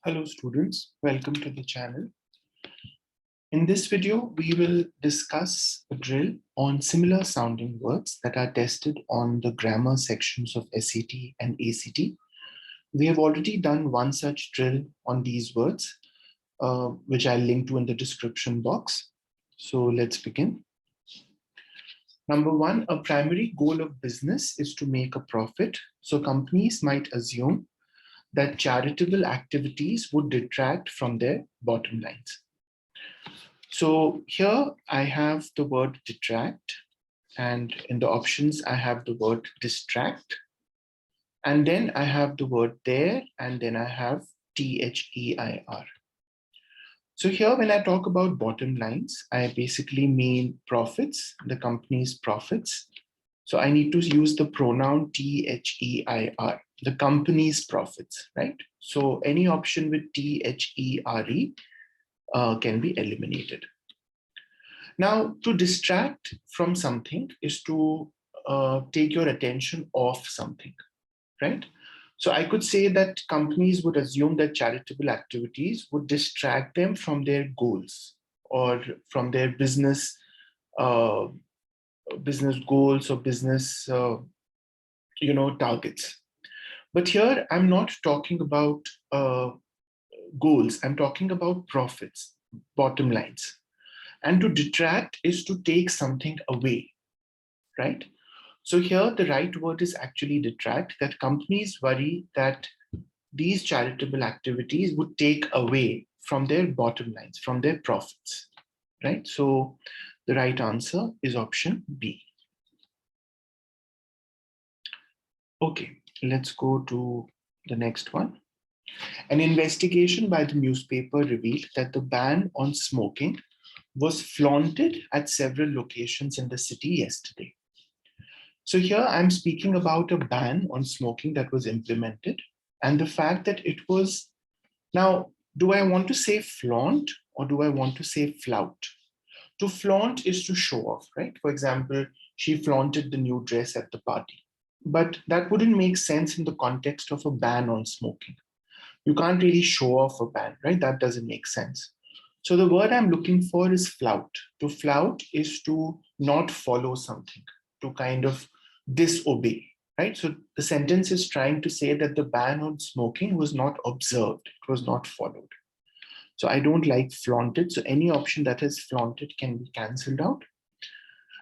Hello students, welcome to the channel. In this video, we will discuss a drill on similar sounding words that are tested on the grammar sections of SAT and ACT. We have already done one such drill on these words, which I'll link to in the description box. So let's begin. Number one, a primary goal of business is to make a profit. So companies might assume that charitable activities would detract from their bottom lines. So here I have the word detract, and in the options I have the word distract, and then I have the word there, and then I have THEIR. So here when I talk about bottom lines, I basically mean profits, the company's profits. So I need to use the pronoun THEIR, the company's profits, right? So any option with THERE can be eliminated. Now, to distract from something is to take your attention off something, right? So I could say that companies would assume that charitable activities would distract them from their goals or from their business goals or business targets. But here I'm not talking about goals. I'm talking about profits, bottom lines. And to detract is to take something away, right? So here the right word is actually detract, that companies worry that these charitable activities would take away from their bottom lines, from their profits, right? So the right answer is option B. Okay, let's go to the next one. An investigation by the newspaper revealed that the ban on smoking was flaunted at several locations in the city yesterday. So here I'm speaking about a ban on smoking that was implemented and the fact that it was, now, do I want to say flaunt or do I want to say flout? To flaunt is to show off, right? For example, she flaunted the new dress at the party, but that wouldn't make sense in the context of a ban on smoking. You can't really show off a ban, right? That doesn't make sense. So the word I'm looking for is flout. To flout is to not follow something, to kind of disobey, right? So the sentence is trying to say that the ban on smoking was not observed, it was not followed. So I don't like flaunted. So any option that is flaunted can be cancelled out.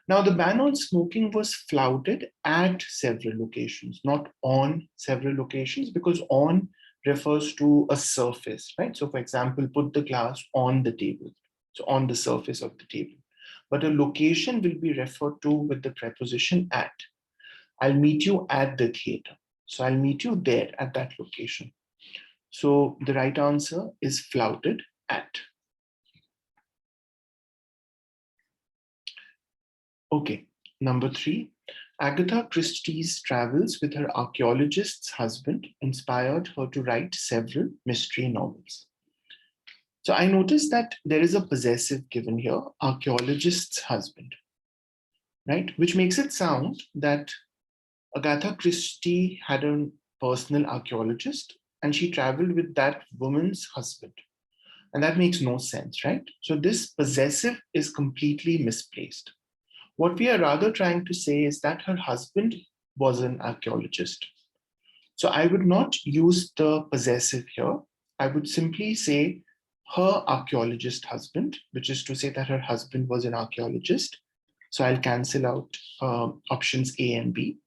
Now the ban on smoking was flouted at several locations, not on several locations, because on refers to a surface, right? So for example, put the glass on the table, so on the surface of the table. But a location will be referred to with the preposition at. I'll meet you at the theater. So I'll meet you there at that location. So the right answer is flouted at. Okay, number 3. Agatha Christie's travels with her archaeologist's husband inspired her to write several mystery novels. So I noticed that there is a possessive given here, archaeologist's husband, right? Which makes it sound that Agatha Christie had a personal archaeologist and she traveled with that woman's husband. And that makes no sense, right? So this possessive is completely misplaced. What we are rather trying to say is that her husband was an archaeologist. So I would not use the possessive here. I would simply say her archaeologist husband, which is to say that her husband was an archaeologist. So I'll cancel out options A and B.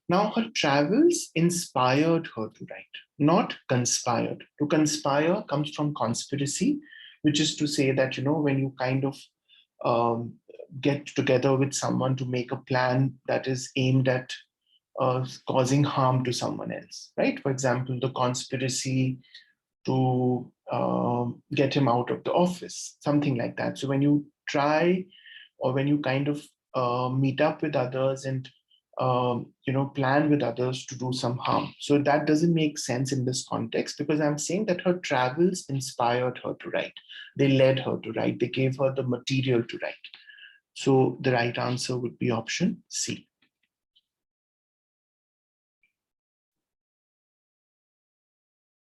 Now her travels inspired her to write, not conspired. To conspire comes from conspiracy, which is to say that, when you kind of get together with someone to make a plan that is aimed at causing harm to someone else, right? For example, the conspiracy to get him out of the office, something like that. So when you try or when you kind of meet up with others and plan with others to do some harm. So that doesn't make sense in this context because I'm saying that her travels inspired her to write. They led her to write. They gave her the material to write. So the right answer would be option C.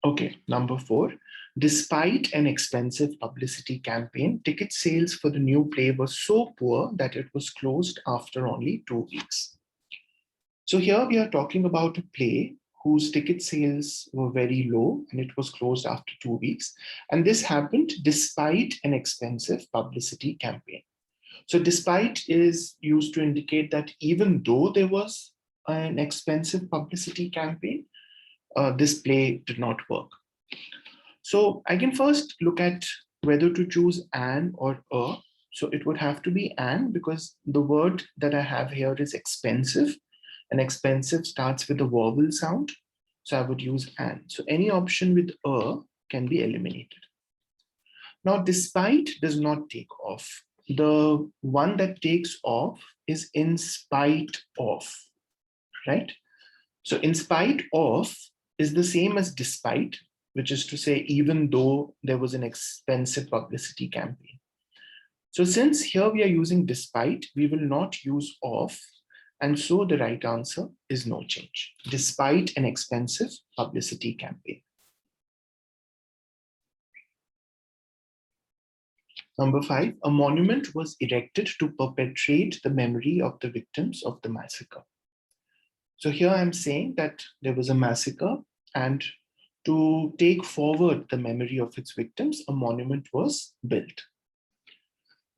Okay, number 4. Despite an expensive publicity campaign, ticket sales for the new play were so poor that it was closed after only 2 weeks. So here we are talking about a play whose ticket sales were very low and it was closed after 2 weeks. And this happened despite an expensive publicity campaign. So despite is used to indicate that even though there was an expensive publicity campaign, this play did not work. So I can first look at whether to choose an or a. So it would have to be an because the word that I have here is expensive, and expensive starts with a vowel sound. So I would use an. So any option with a can be eliminated. Now, despite does not take off. The one that takes off is in spite of, right? So in spite of is the same as despite, which is to say, even though there was an expensive publicity campaign. So since here we are using despite, we will not use of. And so the right answer is no change, despite an expensive publicity campaign. Number 5, a monument was erected to perpetrate the memory of the victims of the massacre. So here I'm saying that there was a massacre, and to take forward the memory of its victims, a monument was built.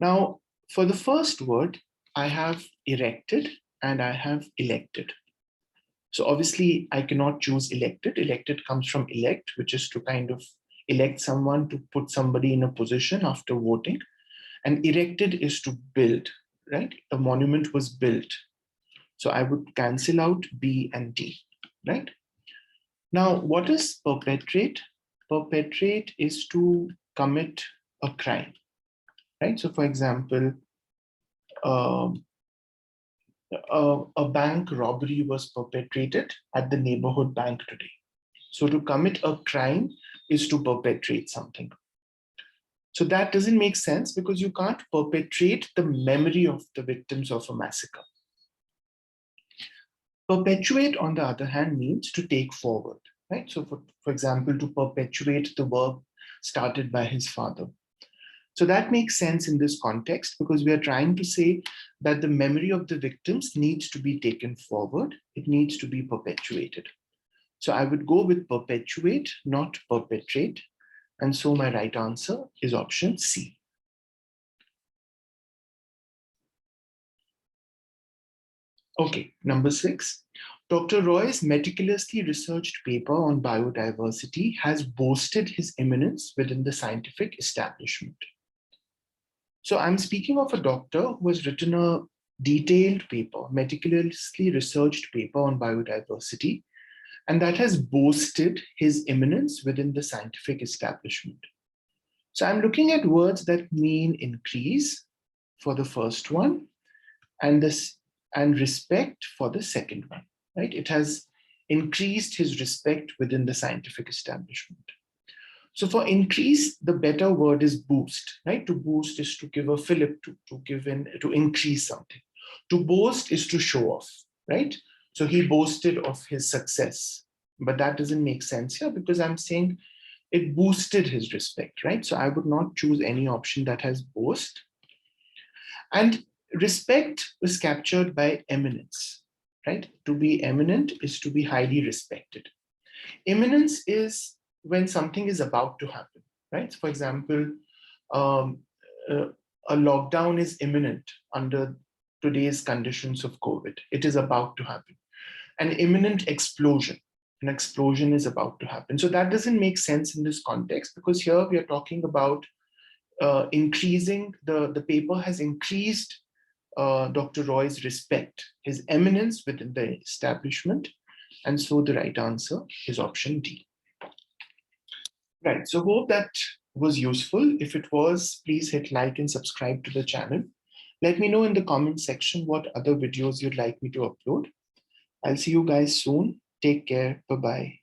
Now, for the first word, I have erected and I have elected. So obviously I cannot choose elected. Elected comes from elect, which is to kind of elect someone, to put somebody in a position after voting. And erected is to build, right? A monument was built. So I would cancel out B and D, right? Now, what is perpetrate? Perpetrate is to commit a crime, right? So for example, a bank robbery was perpetrated at the neighborhood bank today. So to commit a crime is to perpetrate something. So that doesn't make sense because you can't perpetrate the memory of the victims of a massacre. Perpetuate, on the other hand, means to take forward, right? So for example, to perpetuate the work started by his father. So that makes sense in this context because we are trying to say that the memory of the victims needs to be taken forward. It needs to be perpetuated. So I would go with perpetuate, not perpetrate. And so my right answer is option C. Okay, number 6. Dr. Roy's meticulously researched paper on biodiversity has boasted his eminence within the scientific establishment. So I'm speaking of a doctor who has written a detailed paper, meticulously researched paper on biodiversity, and that has boasted his eminence within the scientific establishment. So I'm looking at words that mean increase for the first one, and respect for the second one, right? It has increased his respect within the scientific establishment. So for increase, the better word is boost, right? To boost is to give a fillip, to increase something. To boast is to show off, right? So he boasted of his success, but that doesn't make sense here because I'm saying it boosted his respect, right? So I would not choose any option that has boast. And respect is captured by eminence, right? To be eminent is to be highly respected. Imminence is when something is about to happen, right? For example, um, a lockdown is imminent under today's conditions of COVID. It is about to happen. An imminent explosion. An explosion is about to happen. So that doesn't make sense in this context because here we are talking about increasing, the paper has increased Dr. Roy's respect, his eminence within the establishment. And so the right answer is option D. Right, so hope that was useful. If it was, please hit like and subscribe to the channel. Let me know in the comment section what other videos you'd like me to upload. I'll see you guys soon. Take care. Bye-bye.